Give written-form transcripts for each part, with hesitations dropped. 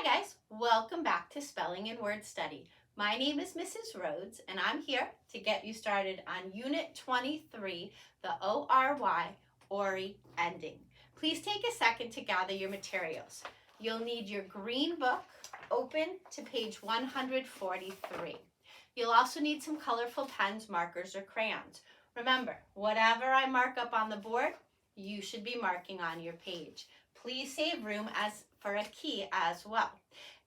Hi guys, welcome back to Spelling and Word Study. My name is Mrs. Rhoades and I'm here to get you started on Unit 23, the ORY ending. Please take a second to gather your materials. You'll need your green book open to page 143. You'll also need some colorful pens, markers, or crayons. Remember, whatever I mark up on the board, you should be marking on your page. Please save room for a key as well.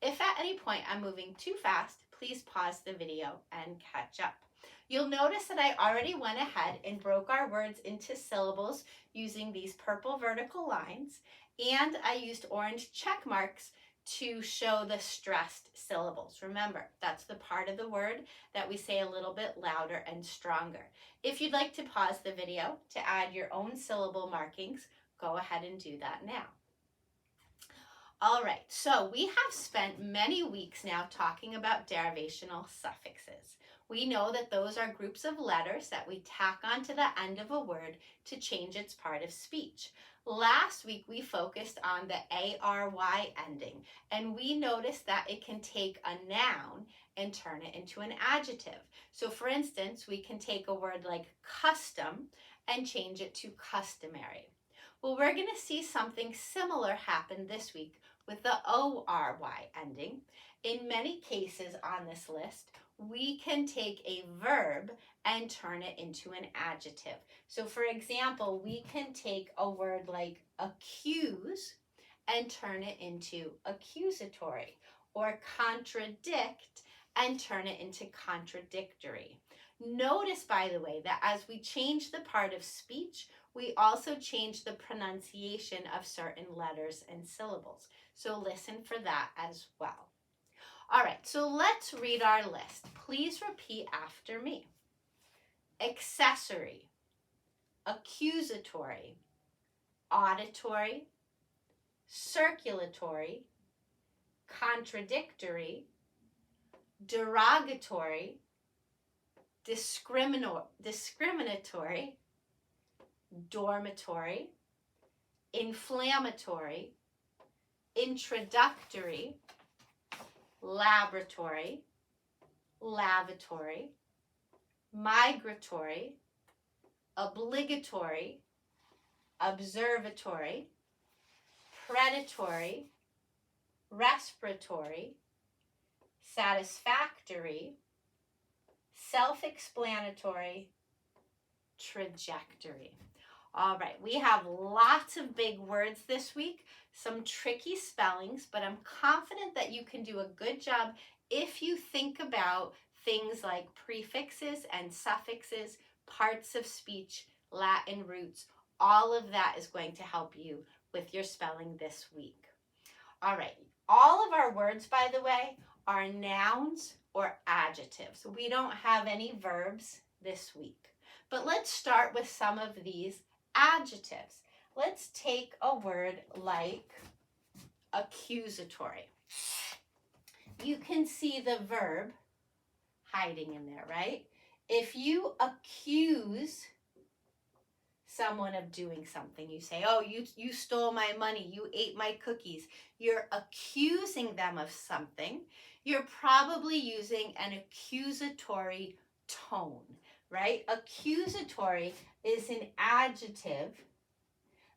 If at any point I'm moving too fast, please pause the video and catch up. You'll notice that I already went ahead and broke our words into syllables using these purple vertical lines, and I used orange check marks to show the stressed syllables. Remember, that's the part of the word that we say a little bit louder and stronger. If you'd like to pause the video to add your own syllable markings, go ahead and do that now. All right, so we have spent many weeks now talking about derivational suffixes. We know that those are groups of letters that we tack onto the end of a word to change its part of speech. Last week we focused on the ARY ending, and we noticed that it can take a noun and turn it into an adjective. So for instance, we can take a word like custom and change it to customary. Well, we're going to see something similar happen this week with the ORY ending. In many cases on this list, we can take a verb and turn it into an adjective. So for example, we can take a word like accuse and turn it into accusatory, or contradict and turn it into contradictory. Notice, by the way, that as we change the part of speech, we also change the pronunciation of certain letters and syllables. So listen for that as well. All right, so let's read our list. Please repeat after me. Accessory, accusatory, auditory, circulatory, contradictory, derogatory, discriminatory, dormitory, inflammatory, introductory, laboratory, lavatory, migratory, obligatory, observatory, predatory, respiratory, satisfactory, self-explanatory, trajectory. All right, we have lots of big words this week, some tricky spellings, but I'm confident that you can do a good job if you think about things like prefixes and suffixes, parts of speech, Latin roots. All of that is going to help you with your spelling this week. All right, all of our words, by the way, are nouns or adjectives. We don't have any verbs this week. But let's start with some of these adjectives. Let's take a word like accusatory. You can see the verb hiding in there, right? If you accuse someone of doing something, you say, oh, you stole my money, you ate my cookies. You're accusing them of something. You're probably using an accusatory tone, right? Accusatory is an adjective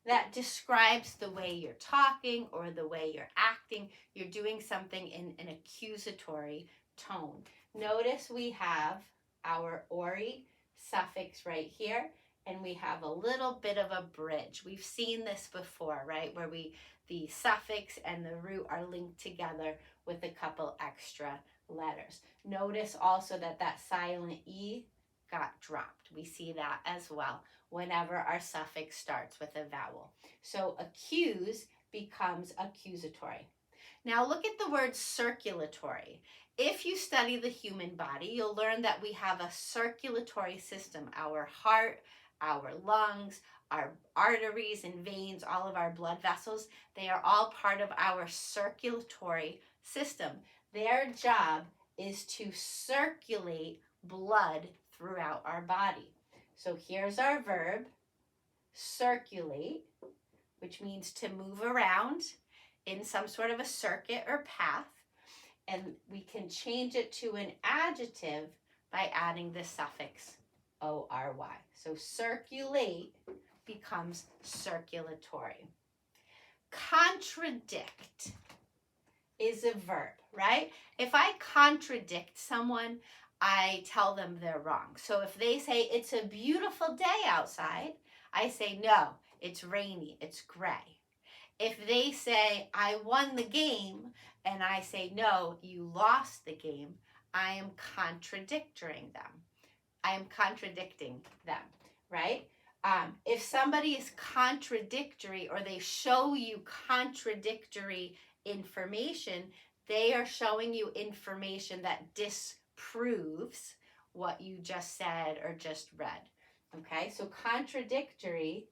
that describes the way you're talking or the way you're acting. You're doing something in an accusatory tone. Notice we have our ORY suffix right here, and we have a little bit of a bridge. We've seen this before, right? Where the suffix and the root are linked together with a couple extra letters. Notice also that silent E got dropped. We see that as well whenever our suffix starts with a vowel. So accuse becomes accusatory. Now look at the word circulatory. If you study the human body, you'll learn that we have a circulatory system. Our heart, our lungs, our arteries and veins, all of our blood vessels, they are all part of our circulatory system. Their job is to circulate blood throughout our body. So here's our verb, circulate, which means to move around. in some sort of a circuit or path, and we can change it to an adjective by adding the suffix ORY. So circulate becomes circulatory. Contradict is a verb, right? If I contradict someone, I tell them they're wrong. So if they say it's a beautiful day outside, I say no, it's rainy, it's gray. If they say I won the game and I say no, you lost the game, I am contradicting them. I am contradicting them, right? If somebody is contradictory or they show you contradictory information, they are showing you information that disproves what you just said or just read. Okay, so contradictory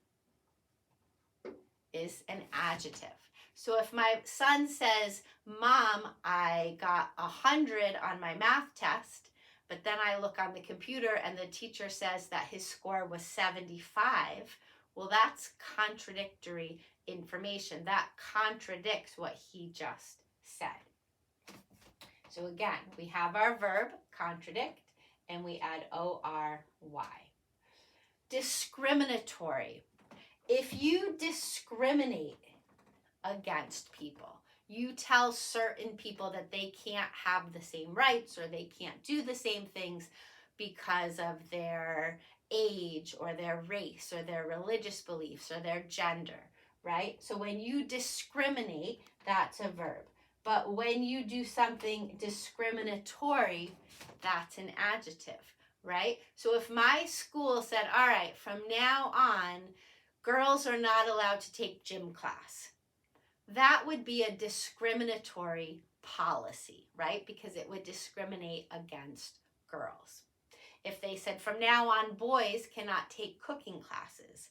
is an adjective. So if my son says, Mom, I got 100 on my math test, but then I look on the computer and the teacher says that his score was 75, well, that's contradictory information. That contradicts what he just said. So again, we have our verb, contradict, and we add ORY. Discriminatory. If you discriminate against people, you tell certain people that they can't have the same rights or they can't do the same things because of their age or their race or their religious beliefs or their gender, right? So when you discriminate, that's a verb. But when you do something discriminatory, that's an adjective, right? So if my school said, all right, from now on, girls are not allowed to take gym class, that would be a discriminatory policy, right? Because it would discriminate against girls. If they said from now on boys cannot take cooking classes,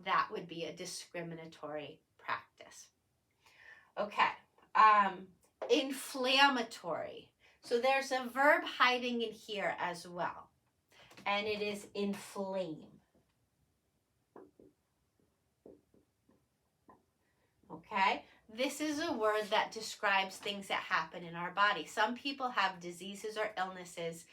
that would be a discriminatory practice. Okay, inflammatory. So there's a verb hiding in here as well, and it is inflame. Okay, this is a word that describes things that happen in our body. Some people have diseases or illnesses.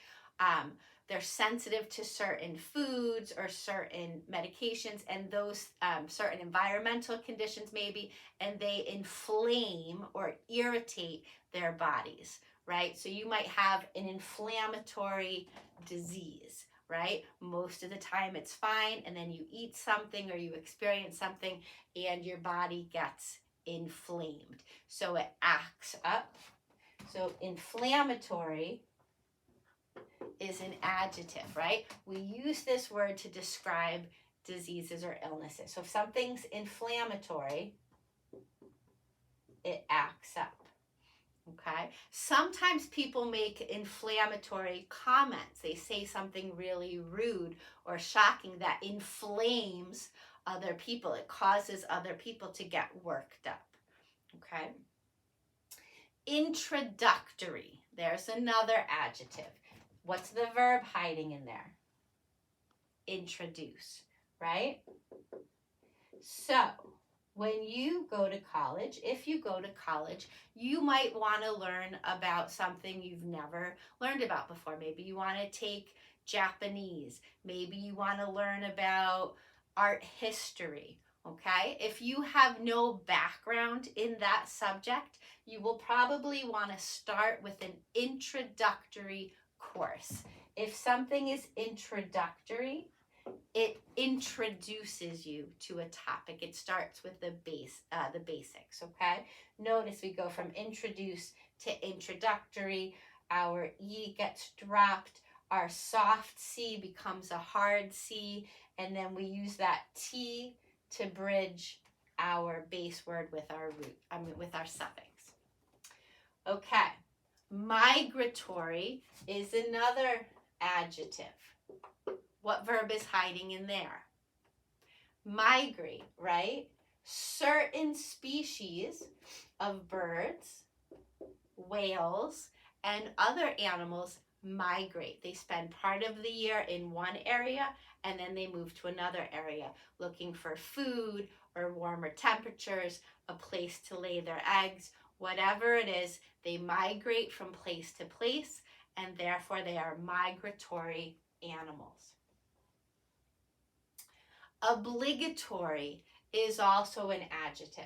They're sensitive to certain foods or certain medications and those certain environmental conditions maybe, and they inflame or irritate their bodies, right? So you might have an inflammatory disease, right? Most of the time it's fine, and then you eat something or you experience something and your body gets inflamed. So it acts up. So inflammatory is an adjective, right? We use this word to describe diseases or illnesses. So if something's inflammatory, it acts up. Okay? Sometimes people make inflammatory comments. They say something really rude or shocking that inflames other people. It causes other people to get worked up. Okay? Introductory. There's another adjective. What's the verb hiding in there? Introduce, right? So, when you go to college, if you go to college, you might want to learn about something you've never learned about before. Maybe you want to take Japanese. Maybe you want to learn about art history, okay? If you have no background in that subject, you will probably want to start with an introductory course. If something is introductory, it introduces you to a topic. It starts with the basics, okay? Notice we go from introduce to introductory. Our E gets dropped. Our soft C becomes a hard C. And then we use that T to bridge our base word with our with our suffix. Okay. Migratory is another adjective. What verb is hiding in there? Migrate, right? Certain species of birds, whales, and other animals migrate. They spend part of the year in one area and then they move to another area looking for food or warmer temperatures, a place to lay their eggs, whatever it is, they migrate from place to place, and therefore they are migratory animals. Obligatory is also an adjective.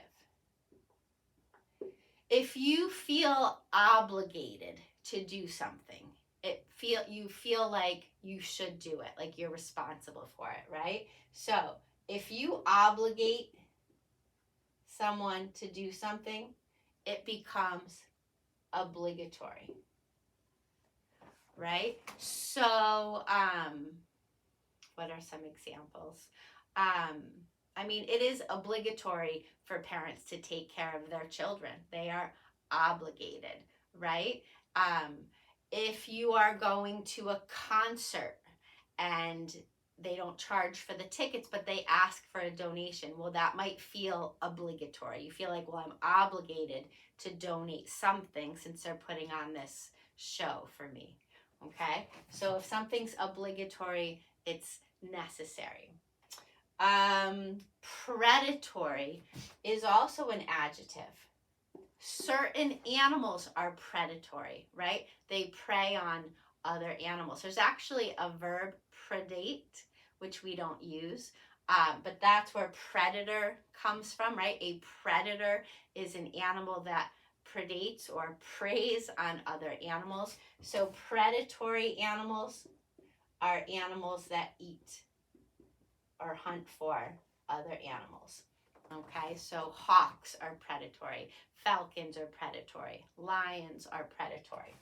If you feel obligated to do something, you feel like you should do it, like you're responsible for it, right? So if you obligate someone to do something, it becomes obligatory, right? So what are some examples? I mean, it is obligatory for parents to take care of their children. They are obligated, right? If you are going to a concert and they don't charge for the tickets, but they ask for a donation, well, that might feel obligatory. You feel like, well, I'm obligated to donate something since they're putting on this show for me, okay? So if something's obligatory, it's necessary. Predatory is also an adjective. Certain animals are predatory, right? They prey on other animals. There's actually a verb, predate, which we don't use, but that's where predator comes from, right? A predator is an animal that predates or preys on other animals. So predatory animals are animals that eat or hunt for other animals. Okay, so hawks are predatory, falcons are predatory, lions are predatory.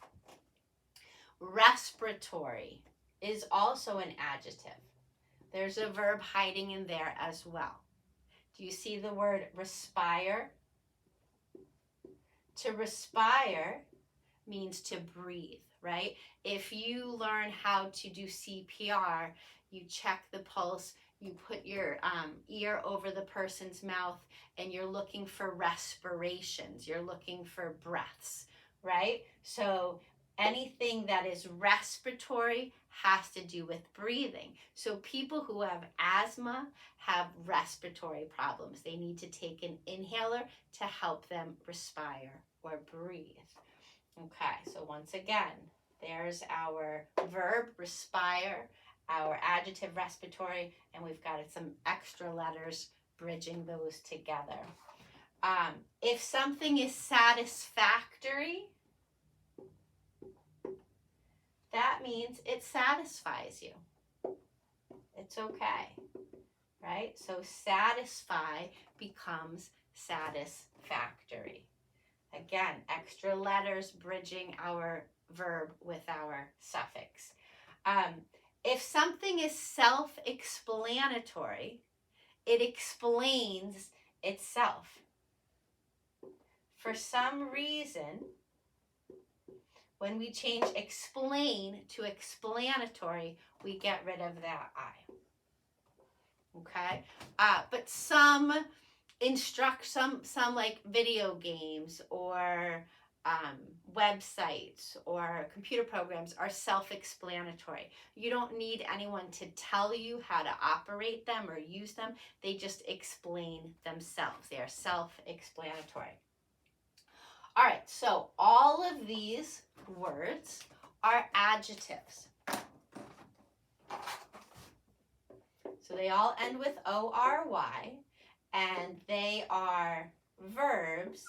Respiratory is also an adjective. There's a verb hiding in there as well. Do you see the word respire? To respire means to breathe, right? If you learn how to do CPR, you check the pulse, you put your ear over the person's mouth, and you're looking for respirations. You're looking for breaths, right? So anything that is respiratory has to do with breathing. So people who have asthma have respiratory problems. They need to take an inhaler to help them respire or breathe. Okay, so once again, there's our verb, respire, our adjective, respiratory, and we've got some extra letters bridging those together. If something is satisfactory, that means it satisfies you. It's okay, right? So satisfy becomes satisfactory. Again, extra letters bridging our verb with our suffix. If something is self-explanatory, it explains itself. For some reason, when we change explain to explanatory, we get rid of that I. Okay? But some like video games or websites or computer programs are self-explanatory. You don't need anyone to tell you how to operate them or use them. They just explain themselves. They are self-explanatory. All right, so all of these words are adjectives. So they all end with ORY, and they are verbs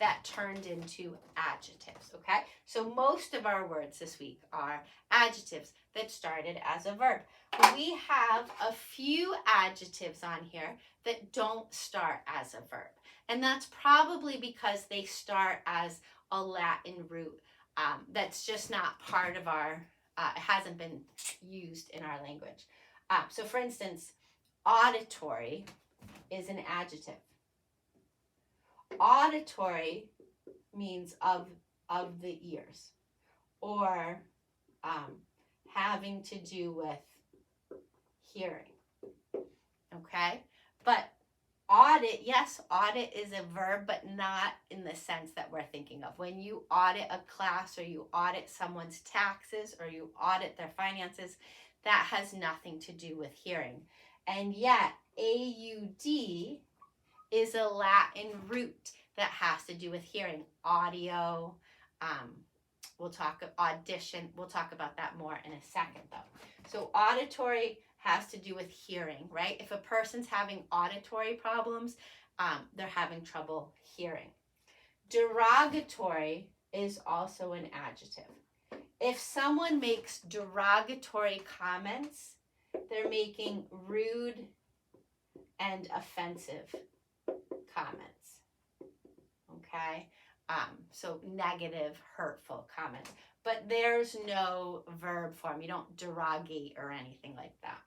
that turned into adjectives, okay? So most of our words this week are adjectives that started as a verb. We have a few adjectives on here that don't start as a verb. And that's probably because they start as a Latin root that's just not part of our, it hasn't been used in our language. So for instance, auditory is an adjective. Auditory means of the ears, or having to do with hearing, okay? But audit, yes, audit is a verb, but not in the sense that we're thinking of. When you audit a class or you audit someone's taxes or you audit their finances, that has nothing to do with hearing. And yet, AUD is a Latin root that has to do with hearing. Audio, we'll talk audition. We'll talk about that more in a second, though. So auditory has to do with hearing, right? If a person's having auditory problems, they're having trouble hearing. Derogatory is also an adjective. If someone makes derogatory comments, they're making rude and offensive comments. Okay? So negative, hurtful comments. But there's no verb form. You don't derogate or anything like that.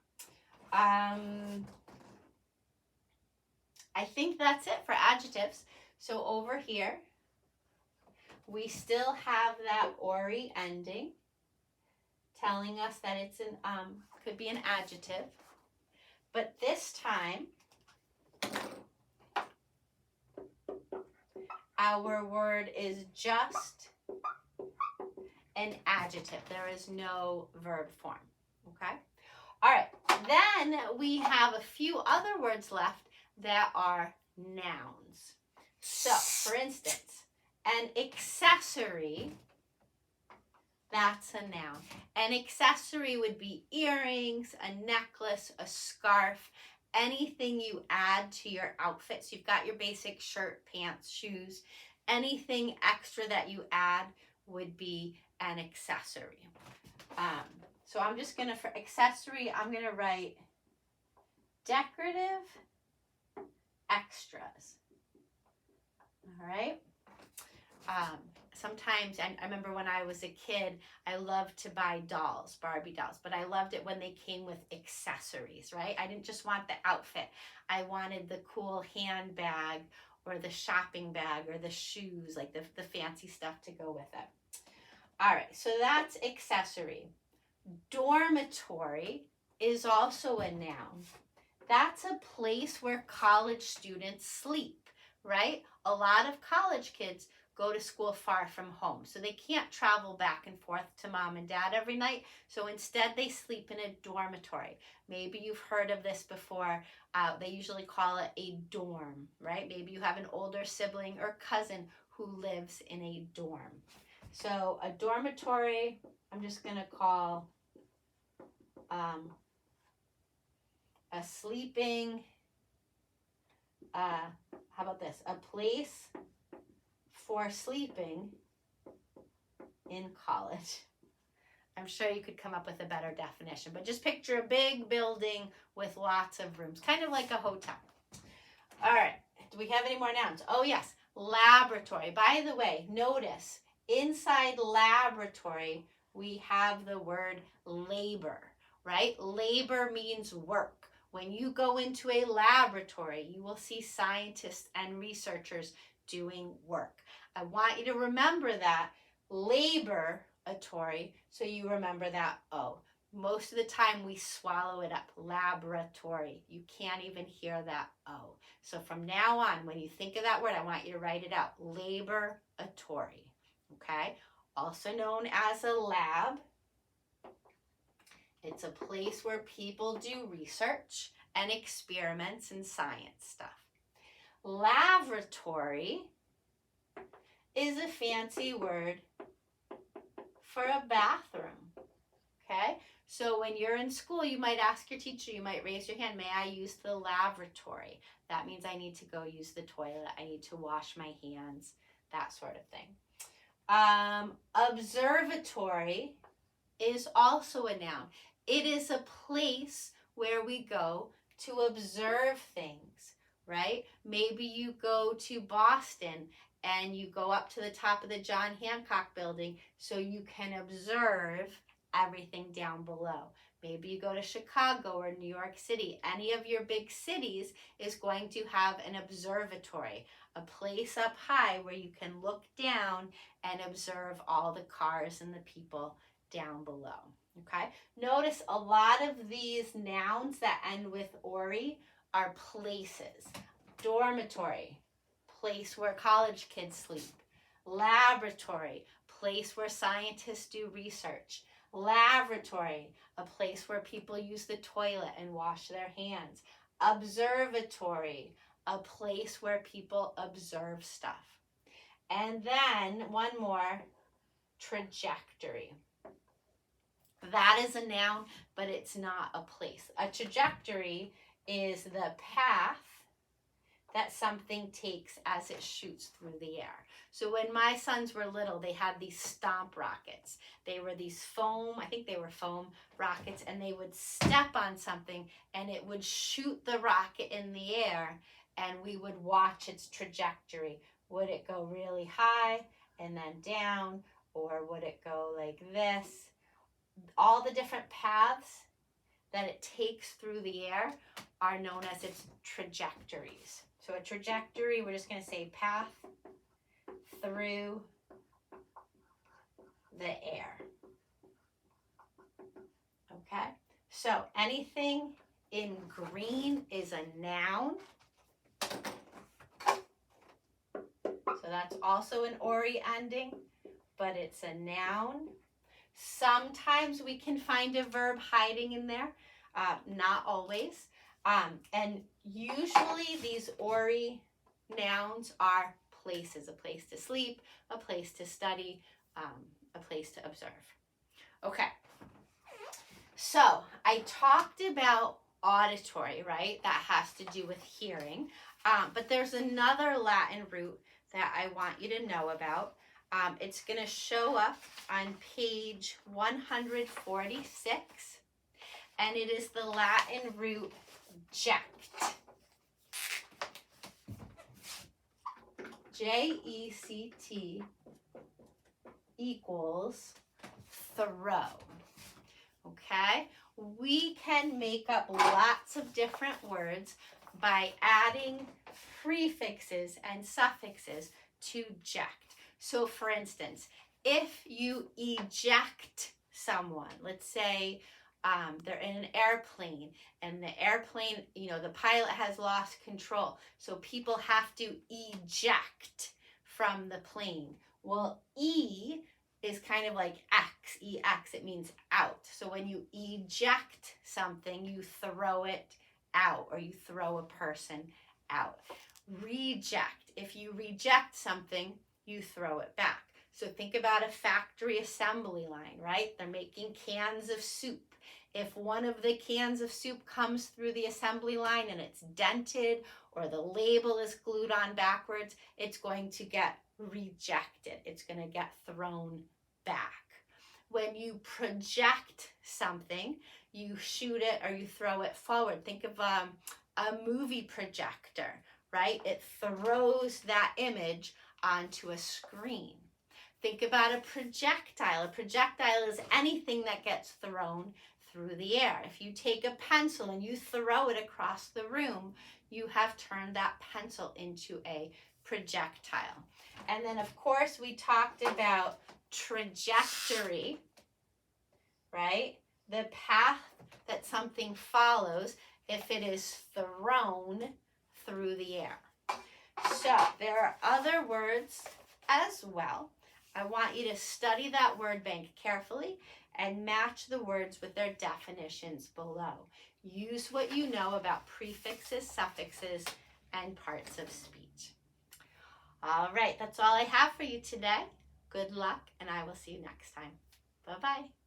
I think that's it for adjectives. So over here, we still have that ORY ending telling us that it's an could be an adjective. But this time, our word is just an adjective. There is no verb form. Okay? All right. Then we have a few other words left that are nouns. So, for instance, an accessory, that's a noun. An accessory would be earrings, a necklace, a scarf, anything you add to your outfit. So you've got your basic shirt, pants, shoes. Anything extra that you add would be an accessory. So I'm just going to, for accessory, I'm going to write decorative extras. All right? Sometimes, I remember when I was a kid, I loved to buy dolls, Barbie dolls, but I loved it when they came with accessories, right? I didn't just want the outfit. I wanted the cool handbag or the shopping bag or the shoes, like the fancy stuff to go with it. All right, so that's accessory. Dormitory is also a noun. That's a place where college students sleep, right? A lot of college kids go to school far from home, so they can't travel back and forth to mom and dad every night. So instead, they sleep in a dormitory. Maybe you've heard of this before. They usually call it a dorm, right? Maybe you have an older sibling or cousin who lives in a dorm. So a dormitory, I'm just going to call a sleeping, how about this? A place for sleeping in college. I'm sure you could come up with a better definition, but just picture a big building with lots of rooms, kind of like a hotel. All right, do we have any more nouns? Oh yes, laboratory. By the way, notice inside laboratory, we have the word labor, right? Labor means work. When you go into a laboratory, you will see scientists and researchers doing work. I want you to remember that laboratory, so you remember that O. Most of the time we swallow it up, laboratory. You can't even hear that O. So from now on, when you think of that word, I want you to write it out, laboratory, okay? Also known as a lab. It's a place where people do research and experiments in science stuff. Lavatory is a fancy word for a bathroom, okay? So when you're in school, you might ask your teacher, you might raise your hand, may I use the lavatory? That means I need to go use the toilet, I need to wash my hands, that sort of thing. Observatory is also a noun. It is a place where we go to observe things, right? Maybe you go to Boston and you go up to the top of the John Hancock building so you can observe everything down below. Maybe you go to Chicago or New York City. Any of your big cities is going to have an observatory, a place up high where you can look down and observe all the cars and the people down below. Okay, notice a lot of these nouns that end with ORY are places. Dormitory, place where college kids sleep. Laboratory, place where scientists do research. Laboratory, a place where people use the toilet and wash their hands. Observatory, a place where people observe stuff. And then one more, trajectory. That is a noun, but it's not a place. A trajectory is the path that something takes as it shoots through the air. So when my sons were little, they had these stomp rockets. They were these foam, I think they were foam rockets, and they would step on something and it would shoot the rocket in the air, and we would watch its trajectory. Would it go really high and then down, or would it go like this? All the different paths that it takes through the air are known as its trajectories. So a trajectory, we're just going to say path through the air. Okay, so anything in green is a noun. So that's also an ORY ending, but it's a noun. Sometimes we can find a verb hiding in there, not always. And usually these ORY nouns are places, a place to sleep, a place to study, a place to observe. Okay, so I talked about auditory, right? That has to do with hearing. But there's another Latin root that I want you to know about. It's going to show up on page 146, and it is the Latin root JECT. JECT equals throw. Okay? We can make up lots of different words by adding prefixes and suffixes to JECT. So for instance, if you eject someone, let's say they're in an airplane and the airplane, the pilot has lost control. So people have to eject from the plane. Well, E is kind of like X, EX, it means out. So when you eject something, you throw it out, or you throw a person out. Reject, if you reject something, you throw it back. So think about a factory assembly line, right? They're making cans of soup. If one of the cans of soup comes through the assembly line and it's dented, or the label is glued on backwards, it's going to get rejected. It's going to get thrown back. When you project something, you shoot it or you throw it forward. Think of a movie projector, right? It throws that image onto a screen. Think about a projectile. A projectile is anything that gets thrown through the air. If you take a pencil and you throw it across the room, you have turned that pencil into a projectile. And then of course we talked about trajectory, right? The path that something follows if it is thrown through the air. So there are other words as well. I want you to study that word bank carefully and match the words with their definitions below. Use what you know about prefixes, suffixes, and parts of speech. All right, that's all I have for you today. Good luck, and I will see you next time. Bye-bye.